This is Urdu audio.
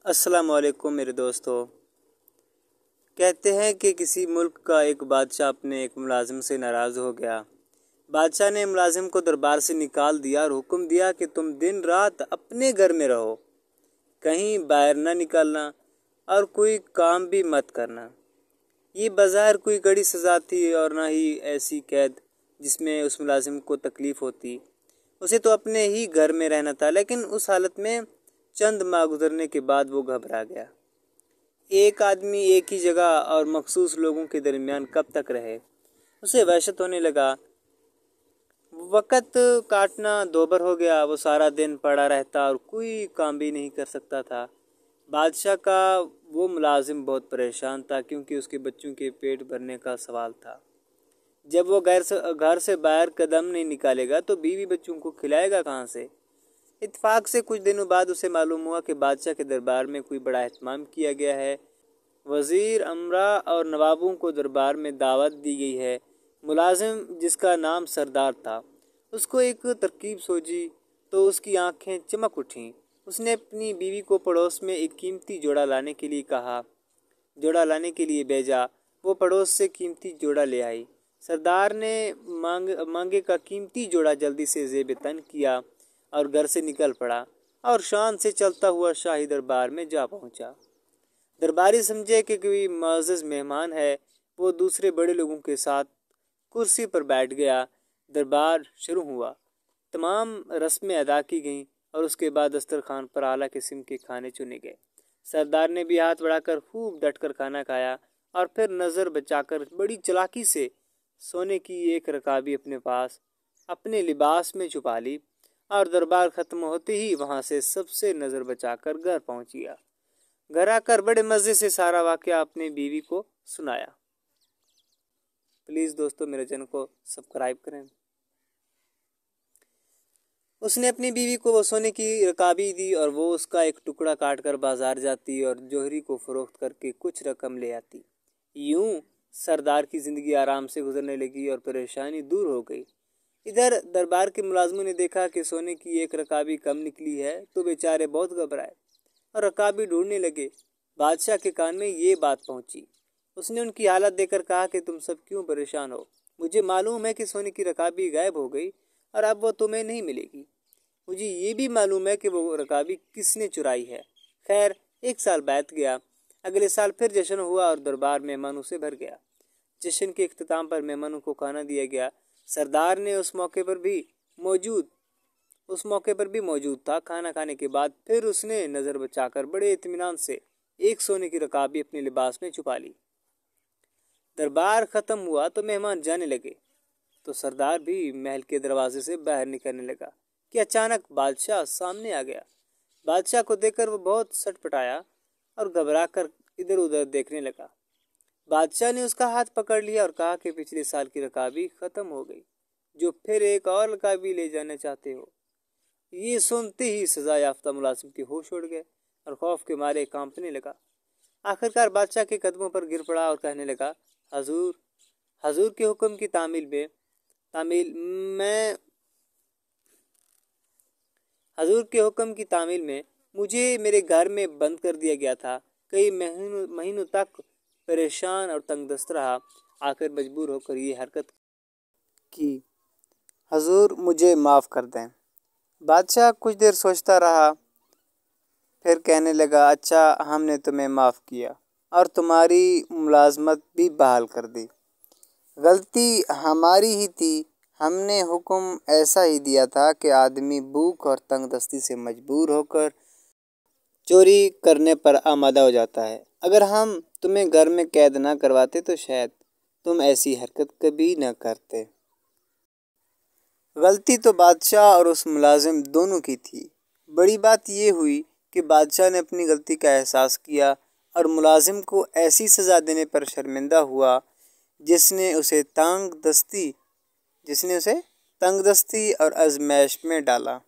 السلام علیکم میرے دوستو۔ کہتے ہیں کہ کسی ملک کا ایک بادشاہ اپنے ایک ملازم سے ناراض ہو گیا۔ بادشاہ نے ملازم کو دربار سے نکال دیا اور حکم دیا کہ تم دن رات اپنے گھر میں رہو، کہیں باہر نہ نکلنا اور کوئی کام بھی مت کرنا۔ یہ بظاہر کوئی کڑی سزا تھی اور نہ ہی ایسی قید جس میں اس ملازم کو تکلیف ہوتی۔ اسے تو اپنے ہی گھر میں رہنا تھا، لیکن اس حالت میں چند ماہ گزرنے کے بعد وہ گھبرا گیا۔ ایک آدمی ایک ہی جگہ اور مخصوص لوگوں کے درمیان کب تک رہے؟ اسے وحشت ہونے لگا۔ وقت کاٹنا دوبر ہو گیا۔ وہ سارا دن پڑا رہتا اور کوئی کام بھی نہیں کر سکتا تھا۔ بادشاہ کا وہ ملازم بہت پریشان تھا، کیونکہ اس کے بچوں کے پیٹ بھرنے کا سوال تھا۔ جب وہ گھر سے باہر قدم نہیں نکالے گا تو بیوی بچوں کو کھلائے گا کہاں سے؟ اتفاق سے کچھ دنوں بعد اسے معلوم ہوا کہ بادشاہ کے دربار میں کوئی بڑا اہتمام کیا گیا ہے۔ وزیر، امراء اور نوابوں کو دربار میں دعوت دی گئی ہے۔ ملازم، جس کا نام سردار تھا، اس کو ایک ترکیب سوجی تو اس کی آنکھیں چمک اٹھیں۔ اس نے اپنی بیوی کو پڑوس میں ایک قیمتی جوڑا لانے کے لیے بھیجا۔ وہ پڑوس سے قیمتی جوڑا لے آئی۔ سردار نے مانگے کا قیمتی جوڑا جلدی سے زیب تن کیا اور گھر سے نکل پڑا اور شان سے چلتا ہوا شاہی دربار میں جا پہنچا۔ درباری سمجھے کہ کوئی معزز مہمان ہے۔ وہ دوسرے بڑے لوگوں کے ساتھ کرسی پر بیٹھ گیا۔ دربار شروع ہوا۔ تمام رسمیں ادا کی گئیں اور اس کے بعد دسترخوان پر اعلیٰ قسم کے کھانے چنے گئے۔ سردار نے بھی ہاتھ بڑھا کر خوب ڈٹ کر کھانا کھایا اور پھر نظر بچا کر بڑی چلاکی سے سونے کی ایک رکابی اپنے پاس اپنے لباس میں چھپا لی اور دربار ختم ہوتے ہی وہاں سے سب سے نظر بچا کر گھر پہنچ گیا۔ گھر آ کر بڑے مزے سے سارا واقعہ اپنے بیوی کو سنایا۔ پلیز دوستو میرے چینل کو سبسکرائب کریں۔ اس نے اپنی بیوی کو وہ سونے کی رکابی دی اور وہ اس کا ایک ٹکڑا کاٹ کر بازار جاتی اور جوہری کو فروخت کر کے کچھ رقم لے آتی۔ یوں سردار کی زندگی آرام سے گزرنے لگی اور پریشانی دور ہو گئی۔ ادھر دربار کے ملازموں نے دیکھا کہ سونے کی ایک رکابی کم نکلی ہے تو بیچارے بہت گھبرائے اور رکابی ڈھونڈنے لگے۔ بادشاہ کے کان میں یہ بات پہنچی۔ اس نے ان کی حالت دیکھ کر کہا کہ تم سب کیوں پریشان ہو؟ مجھے معلوم ہے کہ سونے کی رکابی غائب ہو گئی اور اب وہ تمہیں نہیں ملے گی۔ مجھے یہ بھی معلوم ہے کہ وہ رکابی کس نے چرائی ہے۔ خیر، ایک سال بیت گیا۔ اگلے سال پھر جشن ہوا اور دربار مہمانوں سے بھر گیا۔ جشن کے اختتام پر مہمانوں کو کھانا دیا گیا۔ سردار نے اس موقع پر بھی موجود تھا۔ کھانا کھانے کے بعد پھر اس نے نظر بچا کر بڑے اطمینان سے ایک سونے کی رکابی اپنے لباس میں چھپا لی۔ دربار ختم ہوا تو مہمان جانے لگے تو سردار بھی محل کے دروازے سے باہر نکلنے لگا کہ اچانک بادشاہ سامنے آ گیا۔ بادشاہ کو دیکھ کر وہ بہت سٹ پٹایا اور گھبرا کر ادھر ادھر دیکھنے لگا۔ بادشاہ نے اس کا ہاتھ پکڑ لیا اور کہا کہ پچھلے سال کی رکابی ختم ہو گئی، جو پھر ایک اور رکابی لے جانا چاہتے ہو؟ یہ سنتے ہی سزا یافتہ ملازم کے ہوش اڑ گئے اور خوف کے مارے کانپنے لگا۔ آخرکار بادشاہ کے قدموں پر گر پڑا اور کہنے لگا، حضور کے حکم کی تعمیل میں مجھے میرے گھر میں بند کر دیا گیا تھا۔ کئی مہینوں تک پریشان اور تنگ دست رہا۔ آخر مجبور ہو کر یہ حرکت کی۔ حضور مجھے معاف کر دیں۔ بادشاہ کچھ دیر سوچتا رہا، پھر کہنے لگا، اچھا، ہم نے تمہیں معاف کیا اور تمہاری ملازمت بھی بحال کر دی۔ غلطی ہماری ہی تھی۔ ہم نے حکم ایسا ہی دیا تھا کہ آدمی بھوک اور تنگ دستی سے مجبور ہو کر چوری کرنے پر آمادہ ہو جاتا ہے۔ اگر ہم تمہیں گھر میں قید نہ کرواتے تو شاید تم ایسی حرکت کبھی نہ کرتے۔ غلطی تو بادشاہ اور اس ملازم دونوں کی تھی۔ بڑی بات یہ ہوئی کہ بادشاہ نے اپنی غلطی کا احساس کیا اور ملازم کو ایسی سزا دینے پر شرمندہ ہوا جس نے اسے تنگ دستی اور آزمائش میں ڈالا۔